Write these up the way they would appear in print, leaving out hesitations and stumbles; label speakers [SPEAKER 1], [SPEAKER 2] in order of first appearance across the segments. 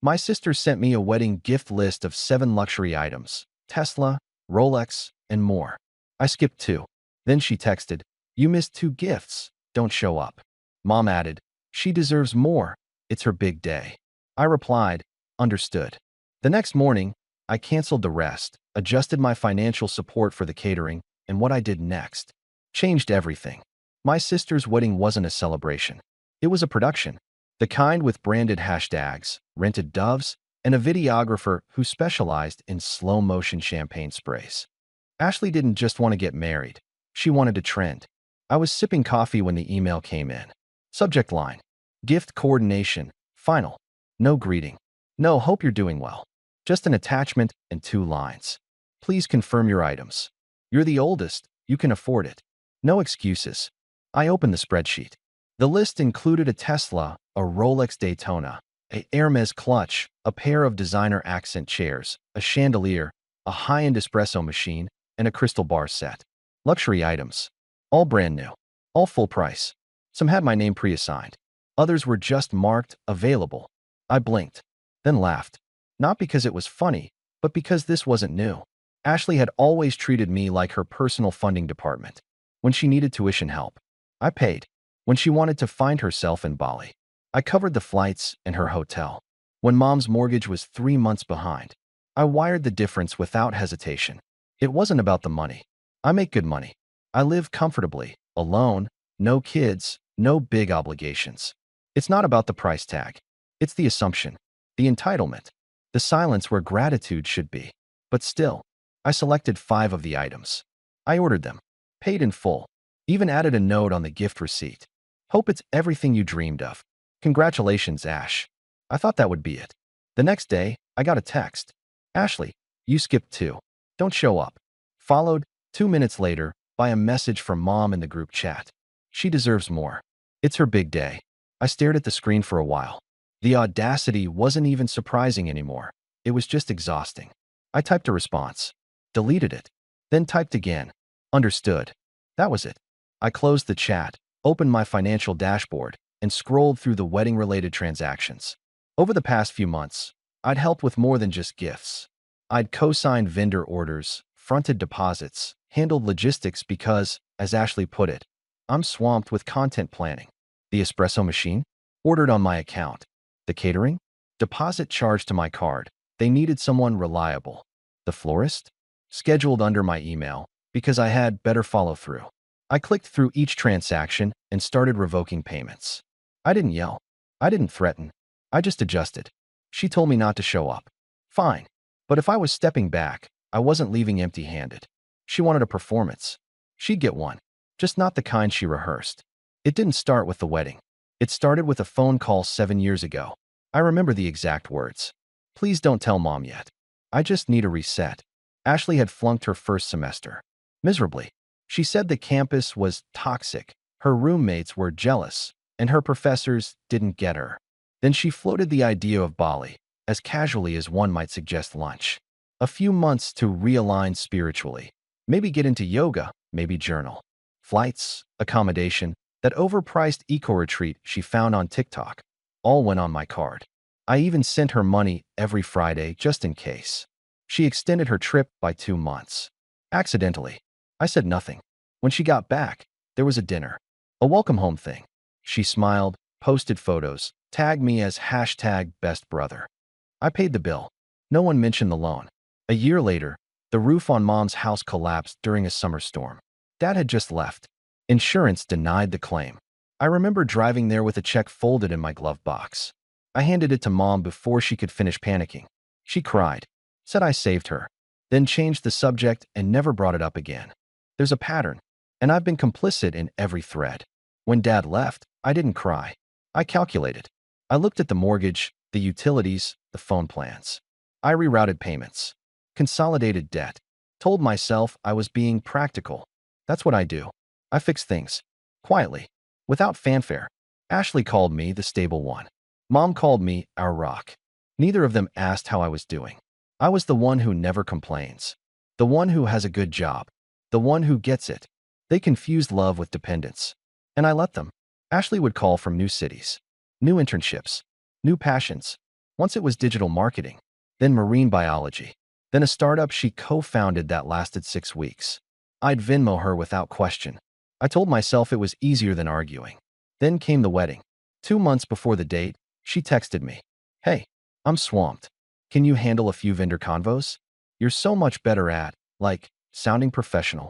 [SPEAKER 1] My sister sent me a wedding gift list of 7 luxury items, Tesla, Rolex, and more. I skipped 2. Then she texted, "You missed 2 gifts. Don't show up." Mom added, "She deserves more. It's her big day." I replied, "Understood." The next morning, I canceled the rest, adjusted my financial support for the catering, and what I did next changed everything. My sister's wedding wasn't a celebration. It was a production. The kind with branded hashtags, rented doves, and a videographer who specialized in slow-motion champagne sprays. Ashley didn't just want to get married. She wanted to trend. I was sipping coffee when the email came in. Subject line: gift coordination, final. No greeting. No hope you're doing well. Just an attachment and 2 lines. Please confirm your items. You're the oldest. You can afford it. No excuses. I opened the spreadsheet. The list included a Tesla, a Rolex Daytona, a Hermes clutch, a pair of designer accent chairs, a chandelier, a high-end espresso machine, and a crystal bar set. Luxury items. All brand new. All full price. Some had my name pre-assigned. Others were just marked available. I blinked, then laughed. Not because it was funny, but because this wasn't new. Ashley had always treated me like her personal funding department. When she needed tuition help, I paid. When she wanted to find herself in Bali, I covered the flights and her hotel. When Mom's mortgage was 3 months behind, I wired the difference without hesitation. It wasn't about the money. I make good money. I live comfortably, alone, no kids, no big obligations. It's not about the price tag. It's the assumption, the entitlement, the silence where gratitude should be. But still, I selected 5 of the items. I ordered them, paid in full, even added a note on the gift receipt. Hope it's everything you dreamed of. Congratulations, Ash. I thought that would be it. The next day, I got a text. Ashley, you skipped 2. Don't show up. Followed, 2 minutes later, by a message from Mom in the group chat. She deserves more. It's her big day. I stared at the screen for a while. The audacity wasn't even surprising anymore. It was just exhausting. I typed a response, deleted it, then typed again. Understood. That was it. I closed the chat, opened my financial dashboard, and scrolled through the wedding-related transactions. Over the past few months, I'd helped with more than just gifts. I'd co-signed vendor orders, fronted deposits, handled logistics because, as Ashley put it, I'm swamped with content planning. The espresso machine? Ordered on my account. The catering? Deposit charged to my card. They needed someone reliable. The florist? Scheduled under my email because I had better follow-through. I clicked through each transaction and started revoking payments. I didn't yell. I didn't threaten. I just adjusted. She told me not to show up. Fine. But if I was stepping back, I wasn't leaving empty-handed. She wanted a performance. She'd get one, just not the kind she rehearsed. It didn't start with the wedding. It started with a phone call 7 years ago. I remember the exact words. "Please don't tell Mom yet. I just need a reset." Ashley had flunked her first semester. Miserably. She said the campus was toxic, her roommates were jealous, and her professors didn't get her. Then she floated the idea of Bali, as casually as one might suggest lunch. A few months to realign spiritually. Maybe get into yoga, maybe journal. Flights, accommodation, that overpriced eco-retreat she found on TikTok. All went on my card. I even sent her money every Friday just in case. She extended her trip by 2 months. Accidentally. I said nothing. When she got back, there was a dinner. A welcome home thing. She smiled, posted photos, tagged me as #bestbrother. I paid the bill. No one mentioned the loan. A year later, the roof on Mom's house collapsed during a summer storm. Dad had just left. Insurance denied the claim. I remember driving there with a check folded in my glove box. I handed it to Mom before she could finish panicking. She cried, said I saved her, then changed the subject and never brought it up again. There's a pattern, and I've been complicit in every thread. When Dad left, I didn't cry. I calculated. I looked at the mortgage, the utilities, the phone plans. I rerouted payments, consolidated debt, told myself I was being practical. That's what I do. I fix things. Quietly. Without fanfare. Ashley called me the stable one. Mom called me our rock. Neither of them asked how I was doing. I was the one who never complains. The one who has a good job. The one who gets it. They confused love with dependence. And I let them. Ashley would call from new cities. New internships. New passions. Once it was digital marketing, then marine biology, then a startup she co-founded that lasted 6 weeks. I'd Venmo her without question. I told myself it was easier than arguing. Then came the wedding. 2 months before the date, she texted me. Hey, I'm swamped. Can you handle a few vendor convos? You're so much better at, sounding professional.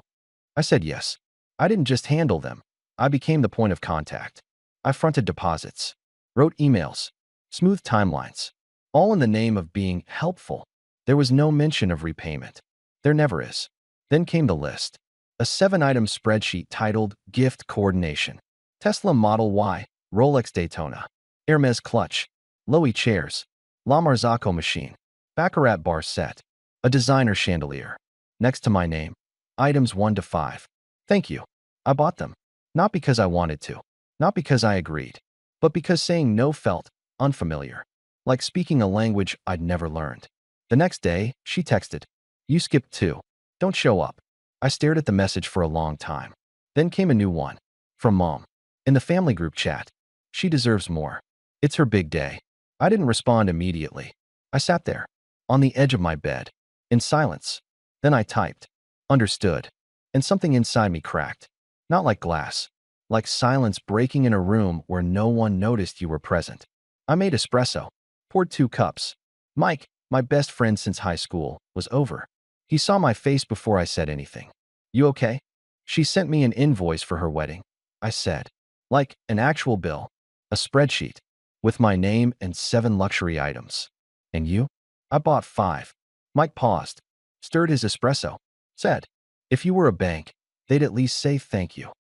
[SPEAKER 1] I said yes. I didn't just handle them. I became the point of contact. I fronted deposits, wrote emails, smoothed timelines, all in the name of being helpful. There was no mention of repayment. There never is. Then came the list. A 7-item spreadsheet titled Gift Coordination. Tesla Model Y, Rolex Daytona, Hermes clutch, Loewe chairs, La Marzocco machine, Baccarat bar set, a designer chandelier. Next to my name, items 1 to 5. Thank you. I bought them. Not because I wanted to, not because I agreed, but because saying no felt unfamiliar, like speaking a language I'd never learned. The next day, she texted, You skipped 2. Don't show up. I stared at the message for a long time. Then came a new one. From Mom. In the family group chat. She deserves more. It's her big day. I didn't respond immediately. I sat there, on the edge of my bed, in silence. Then I typed, Understood. And something inside me cracked. Not like glass. Like silence breaking in a room where no one noticed you were present. I made espresso. Poured 2 cups. Mike, my best friend since high school, was over. He saw my face before I said anything. You okay? She sent me an invoice for her wedding. I said, like an actual bill. A spreadsheet. With my name and 7 luxury items. And you? I bought 5. Mike paused. Stirred his espresso. Said, if you were a bank, they'd at least say thank you.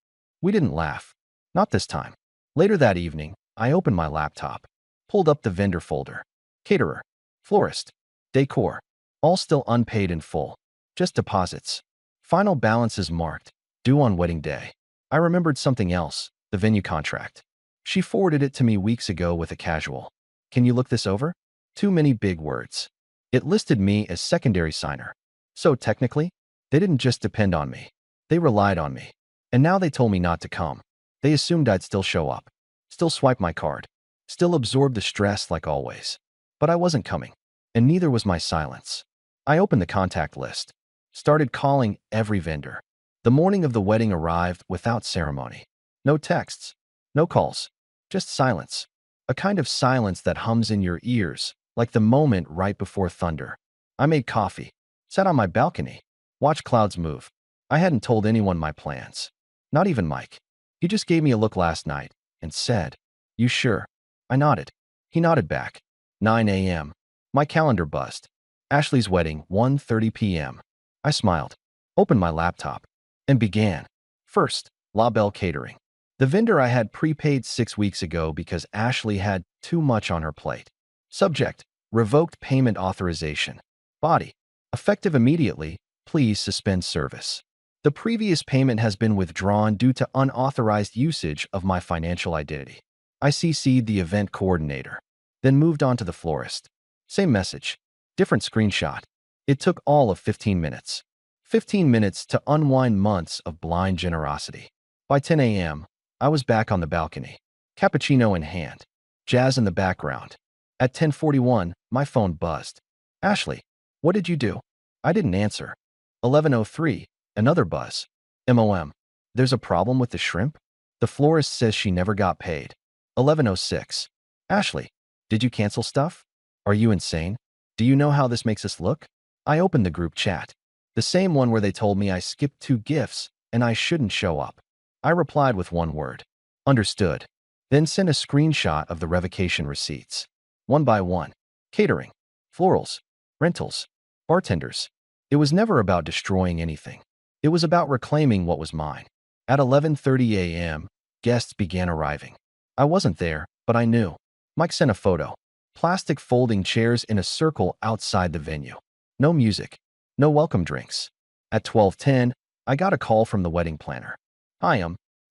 [SPEAKER 1] We didn't laugh. Not this time. Later that evening, I opened my laptop. Pulled up the vendor folder. Caterer. Florist. Decor. All still unpaid in full. Just deposits. Final balances marked. Due on wedding day. I remembered something else. The venue contract. She forwarded it to me weeks ago with a casual. Can you look this over? Too many big words. It listed me as secondary signer. So technically, they didn't just depend on me. They relied on me. And now they told me not to come. They assumed I'd still show up. Still swipe my card. Still absorb the stress like always. But I wasn't coming. And neither was my silence. I opened the contact list. Started calling every vendor. The morning of the wedding arrived without ceremony. No texts. No calls. Just silence. A kind of silence that hums in your ears, like the moment right before thunder. I made coffee. Sat on my balcony. Watched clouds move. I hadn't told anyone my plans. Not even Mike. He just gave me a look last night and said, You sure? I nodded. He nodded back. 9 a.m. My calendar buzzed. Ashley's wedding, 1:30 p.m. I smiled, opened my laptop, and began. First, La Belle Catering. The vendor I had prepaid 6 weeks ago because Ashley had too much on her plate. Subject, revoked payment authorization. Body, effective immediately, please suspend service. The previous payment has been withdrawn due to unauthorized usage of my financial identity. I CC'd the event coordinator, then moved on to the florist. Same message, different screenshot. It took all of 15 minutes. 15 minutes to unwind months of blind generosity. By 10 a.m., I was back on the balcony, cappuccino in hand, jazz in the background. At 10:41, my phone buzzed. Ashley, what did you do? I didn't answer. 11:03, another buzz. MOM. There's a problem with the shrimp? The florist says she never got paid. 11:06. Ashley, did you cancel stuff? Are you insane? Do you know how this makes us look? I opened the group chat. The same one where they told me I skipped 2 gifts and I shouldn't show up. I replied with one word. Understood. Then sent a screenshot of the revocation receipts. One by one. Catering. Florals. Rentals. Bartenders. It was never about destroying anything. It was about reclaiming what was mine. At 11:30 a.m., guests began arriving. I wasn't there, but I knew. Mike sent a photo. Plastic folding chairs in a circle outside the venue. No music. No welcome drinks. At 12:10, I got a call from the wedding planner. Hi,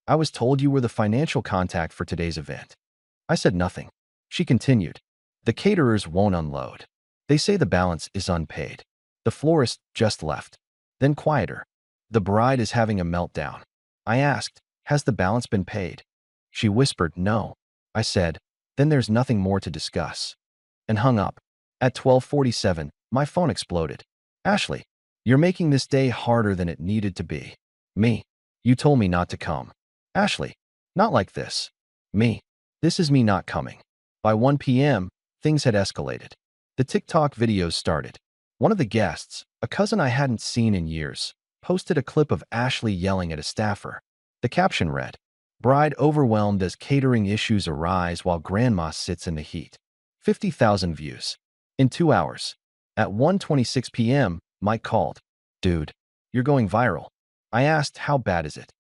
[SPEAKER 1] I was told you were the financial contact for today's event. I said nothing. She continued. The caterers won't unload. They say the balance is unpaid. The florist just left. Then quieter. The bride is having a meltdown. I asked, has the balance been paid? She whispered, no. I said, then there's nothing more to discuss. and hung up. At 12:47, my phone exploded. Ashley, you're making this day harder than it needed to be. Me, you told me not to come. Ashley, not like this. Me, this is me not coming. By 1 p.m., things had escalated. The TikTok videos started. One of the guests, a cousin I hadn't seen in years, posted a clip of Ashley yelling at a staffer. The caption read, "Bride overwhelmed as catering issues arise while grandma sits in the heat." 50,000 views. In 2 hours. At 1:26 p.m., Mike called. "Dude, you're going viral." I asked, "How bad is it?"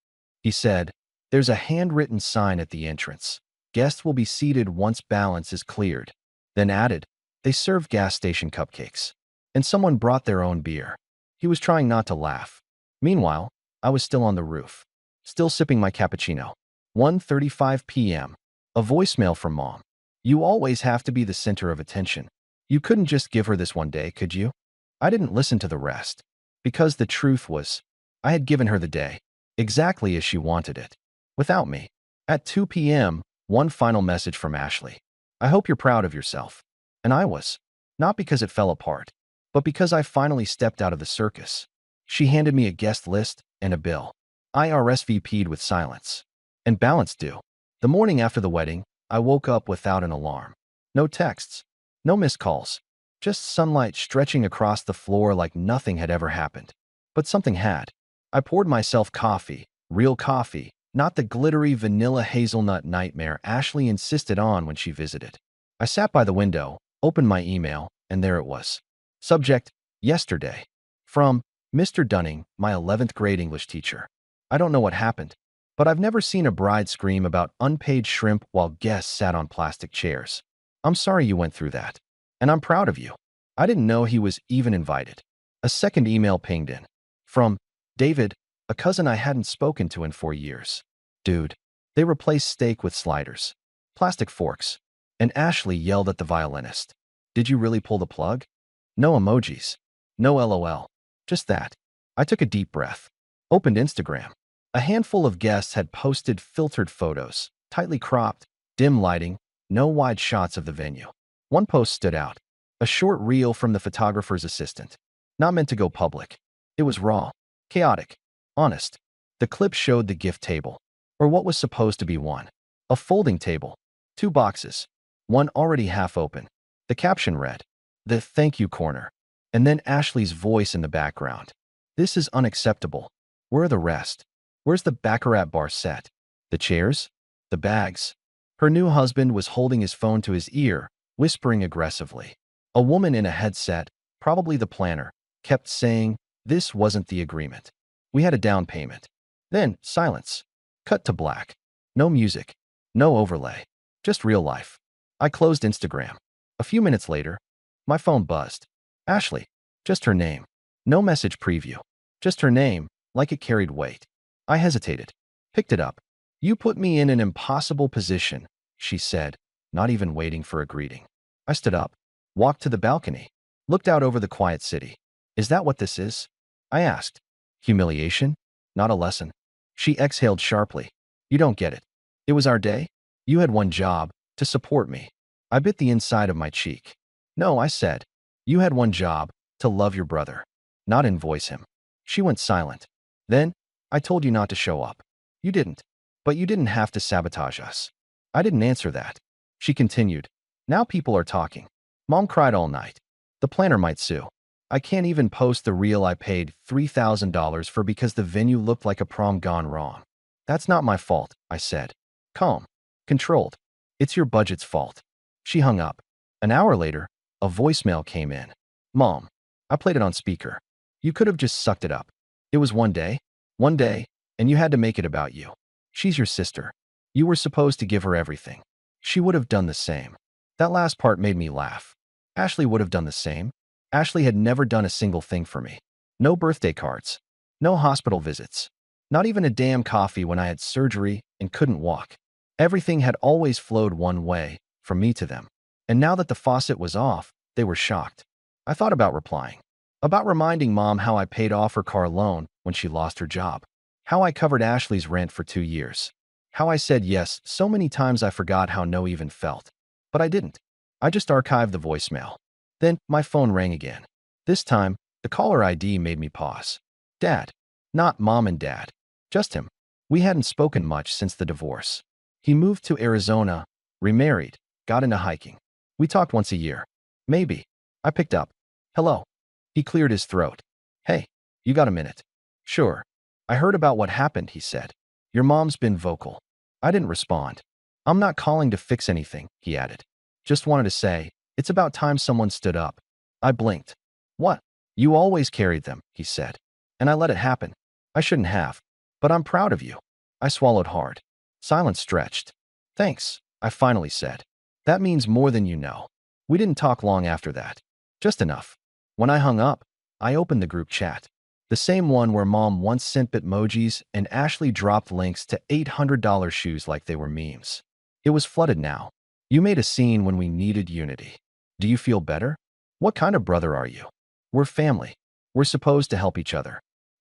[SPEAKER 1] He said, "There's a handwritten sign at the entrance. Guests will be seated once balance is cleared." Then added, "They serve gas station cupcakes." And someone brought their own beer. He was trying not to laugh. Meanwhile, I was still on the roof, still sipping my cappuccino. 1:35 p.m. A voicemail from Mom. "You always have to be the center of attention. You couldn't just give her this one day, could you?" I didn't listen to the rest. Because the truth was, I had given her the day, exactly as she wanted it, without me. At 2 p.m., one final message from Ashley. "I hope you're proud of yourself." And I was. Not because it fell apart, but because I finally stepped out of the circus. She handed me a guest list and a bill. I RSVP'd with silence. And balance due. The morning after the wedding, I woke up without an alarm. No texts. No missed calls. Just sunlight stretching across the floor like nothing had ever happened. But something had. I poured myself coffee, real coffee, not the glittery vanilla hazelnut nightmare Ashley insisted on when she visited. I sat by the window, opened my email, and there it was. Subject, yesterday. From Mr. Dunning, my 11th grade English teacher. I don't know what happened, but I've never seen a bride scream about unpaid shrimp while guests sat on plastic chairs. I'm sorry you went through that. And I'm proud of you. I didn't know he was even invited. A second email pinged in. From David, a cousin I hadn't spoken to in 4 years. "Dude, they replaced steak with sliders. Plastic forks." And Ashley yelled at the violinist. "Did you really pull the plug?" No emojis. No LOL. Just that. I took a deep breath. Opened Instagram. A handful of guests had posted filtered photos, tightly cropped, dim lighting, no wide shots of the venue. One post stood out. A short reel from the photographer's assistant. Not meant to go public. It was raw. Chaotic. Honest. The clip showed the gift table. Or what was supposed to be one. A folding table. 2 boxes. One already half open. The caption read, "The thank you corner." And then Ashley's voice in the background. "This is unacceptable. Where are the rest? Where's the baccarat bar set? The chairs? The bags?" Her new husband was holding his phone to his ear, whispering aggressively. A woman in a headset, probably the planner, kept saying, "This wasn't the agreement. We had a down payment." Then, silence. Cut to black. No music. No overlay. Just real life. I closed Instagram. A few minutes later, my phone buzzed. Ashley. Just her name. No message preview. Just her name, like it carried weight. I hesitated. Picked it up. "You put me in an impossible position," she said, not even waiting for a greeting. I stood up, walked to the balcony, looked out over the quiet city. "Is that what this is?" I asked. "Humiliation? Not a lesson." She exhaled sharply. "You don't get it. It was our day. You had one job, to support me." I bit the inside of my cheek. "No," I said. "You had one job, to love your brother, not invoice him." She went silent. Then, "I told you not to show up." "You didn't. But you didn't have to sabotage us." I didn't answer that. She continued. "Now people are talking. Mom cried all night. The planner might sue. I can't even post the reel I paid $3,000 for because the venue looked like a prom gone wrong." "That's not my fault," I said. Calm. Controlled. "It's your budget's fault." She hung up. An hour later, a voicemail came in. "Mom." I played it on speaker. "You could have just sucked it up. It was one day, and you had to make it about you. She's your sister. You were supposed to give her everything. She would have done the same." That last part made me laugh. Ashley would have done the same. Ashley had never done a single thing for me. No birthday cards. No hospital visits. Not even a damn coffee when I had surgery and couldn't walk. Everything had always flowed one way, from me to them. And now that the faucet was off, they were shocked. I thought about replying. About reminding Mom how I paid off her car loan when she lost her job. How I covered Ashley's rent for 2 years. How I said yes so many times I forgot how no even felt. But I didn't. I just archived the voicemail. Then my phone rang again. This time, the caller ID made me pause. Dad. Not mom and dad. Just him. We hadn't spoken much since the divorce. He moved to Arizona, remarried, got into hiking. We talked once a year. Maybe. I picked up. Hello. He cleared his throat. Hey, you got a minute? Sure. I heard about what happened, he said. Your mom's been vocal. I didn't respond. I'm not calling to fix anything, he added. Just wanted to say, it's about time someone stood up. I blinked. What? You always carried them, he said. And I let it happen. I shouldn't have. But I'm proud of you. I swallowed hard. Silence stretched. Thanks, I finally said. That means more than you know. We didn't talk long after that. Just enough. When I hung up, I opened the group chat. The same one where Mom once sent Bitmojis and Ashley dropped links to $800 shoes like they were memes. It was flooded now. You made a scene when we needed unity. Do you feel better? What kind of brother are you? We're family. We're supposed to help each other.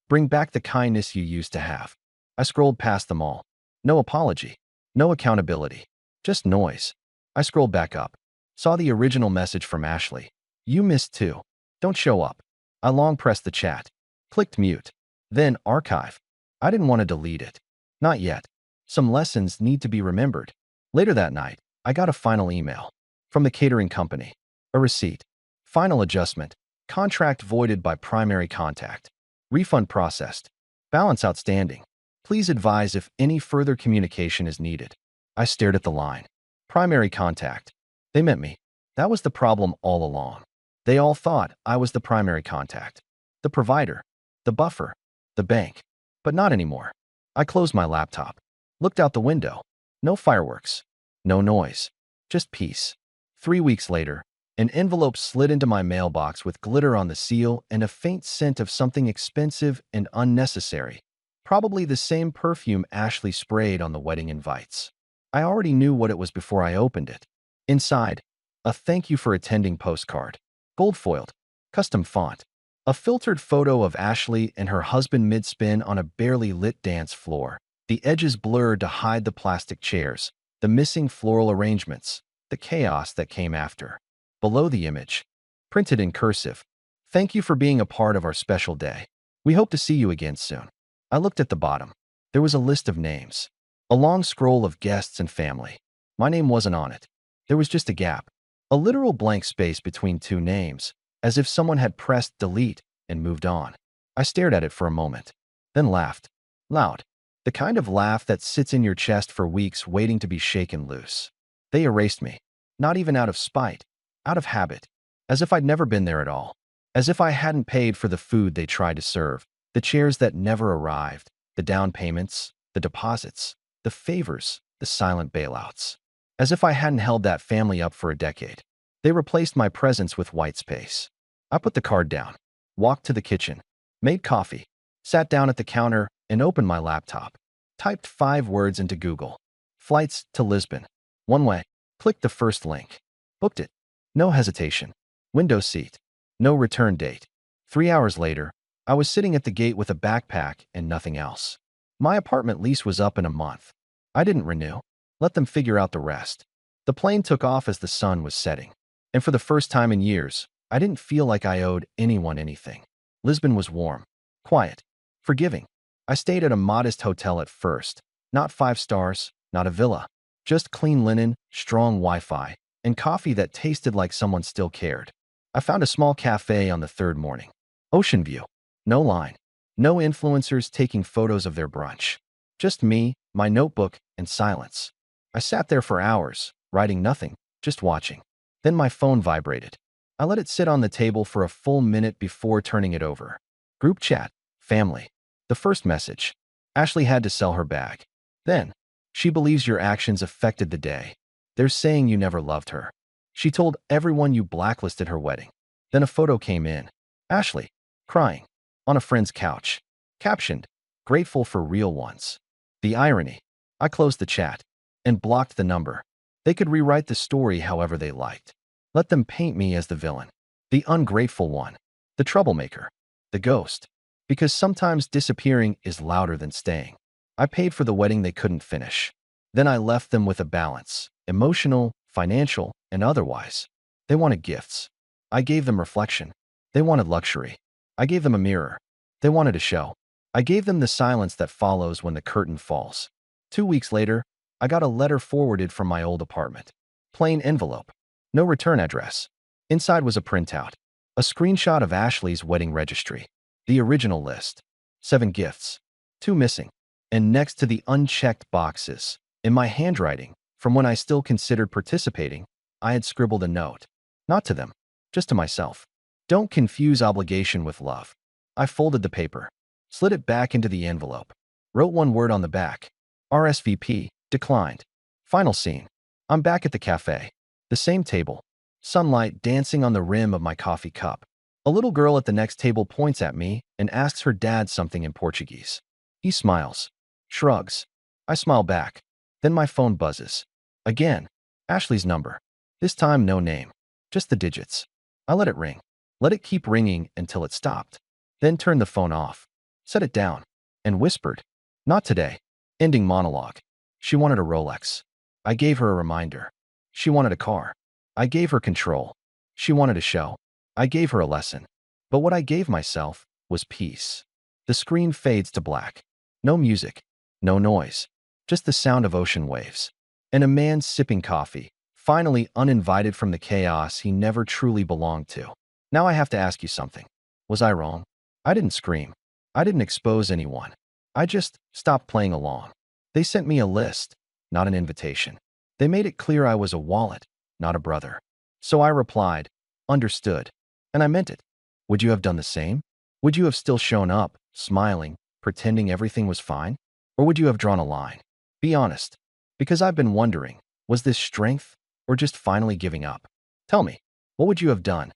[SPEAKER 1] Bring back the kindness you used to have. I scrolled past them all. No apology. No accountability. Just noise. I scrolled back up. Saw the original message from Ashley. You missed too. Don't show up. I long pressed the chat. Clicked mute. Then archive. I didn't want to delete it. Not yet. Some lessons need to be remembered. Later that night, I got a final email. From the catering company. A receipt. Final adjustment. Contract voided by primary contact. Refund processed. Balance outstanding. Please advise if any further communication is needed. I stared at the line. Primary contact. They meant me. That was the problem all along. They all thought I was the primary contact. The provider. The buffer. The bank. But not anymore. I closed my laptop. Looked out the window. No fireworks. No noise. Just peace. 3 weeks later, an envelope slid into my mailbox with glitter on the seal and a faint scent of something expensive and unnecessary. Probably the same perfume Ashley sprayed on the wedding invites. I already knew what it was before I opened it. Inside, a thank you for attending postcard. Gold-foiled. Custom font. A filtered photo of Ashley and her husband mid-spin on a barely lit dance floor. The edges blurred to hide the plastic chairs, the missing floral arrangements, the chaos that came after. Below the image, printed in cursive, thank you for being a part of our special day. We hope to see you again soon. I looked at the bottom. There was a list of names. A long scroll of guests and family. My name wasn't on it. There was just a gap. A literal blank space between two names, as if someone had pressed delete and moved on. I stared at it for a moment, then laughed. Loud. The kind of laugh that sits in your chest for weeks waiting to be shaken loose. They erased me. Not even out of spite. Out of habit. As if I'd never been there at all. As if I hadn't paid for the food they tried to serve, the chairs that never arrived, the down payments, the deposits, the favors, the silent bailouts. As if I hadn't held that family up for a decade. They replaced my presence with white space. I put the card down, walked to the kitchen, made coffee, sat down at the counter and opened my laptop. Typed 5 words into Google. Flights to Lisbon. One way. Clicked the first link. Booked it. No hesitation. Window seat. No return date. 3 hours later, I was sitting at the gate with a backpack and nothing else. My apartment lease was up in a month. I didn't renew. Let them figure out the rest. The plane took off as the sun was setting. And for the first time in years, I didn't feel like I owed anyone anything. Lisbon was warm, quiet, forgiving. I stayed at a modest hotel at first. Not 5 stars, not a villa. Just clean linen, strong Wi-Fi, and coffee that tasted like someone still cared. I found a small cafe on the 3rd morning. Ocean view. No line. No influencers taking photos of their brunch. Just me, my notebook, and silence. I sat there for hours, writing nothing, just watching. Then my phone vibrated. I let it sit on the table for a full minute before turning it over. Group chat. Family. The first message. Ashley had to sell her bag. Then, she believes your actions affected the day. They're saying you never loved her. She told everyone you blacklisted her wedding. Then a photo came in. Ashley, crying, on a friend's couch. Captioned, grateful for real ones. The irony. I closed the chat and blocked the number. They could rewrite the story however they liked. Let them paint me as the villain, the ungrateful one, the troublemaker, the ghost. Because sometimes disappearing is louder than staying. I paid for the wedding they couldn't finish. Then I left them with a balance, emotional, financial, and otherwise. They wanted gifts. I gave them reflection. They wanted luxury. I gave them a mirror. They wanted a show. I gave them the silence that follows when the curtain falls. 2 weeks later, I got a letter forwarded from my old apartment. Plain envelope. No return address. Inside was a printout. A screenshot of Ashley's wedding registry. The original list. 7 gifts. 2 missing. And next to the unchecked boxes, in my handwriting, from when I still considered participating, I had scribbled a note. Not to them, just to myself. Don't confuse obligation with love. I folded the paper, slid it back into the envelope, wrote one word on the back. RSVP, declined. Final scene. I'm back at the cafe. The same table. Sunlight dancing on the rim of my coffee cup. A little girl at the next table points at me and asks her dad something in Portuguese. He smiles, shrugs. I smile back. Then my phone buzzes. Again, Ashley's number. This time no name, just the digits. I let it ring. Let it keep ringing until it stopped. Then turned the phone off, set it down, and whispered, "Not today." Ending monologue. She wanted a Rolex. I gave her a reminder. She wanted a car. I gave her control. She wanted a show. I gave her a lesson. But what I gave myself was peace. The screen fades to black. No music, no noise, just the sound of ocean waves. And a man sipping coffee, finally uninvited from the chaos he never truly belonged to. Now I have to ask you something. Was I wrong? I didn't scream. I didn't expose anyone. I just stopped playing along. They sent me a list, not an invitation. They made it clear I was a wallet, not a brother. So I replied, understood. And I meant it. Would you have done the same? Would you have still shown up, smiling, pretending everything was fine? Or would you have drawn a line? Be honest. Because I've been wondering, was this strength or just finally giving up? Tell me, what would you have done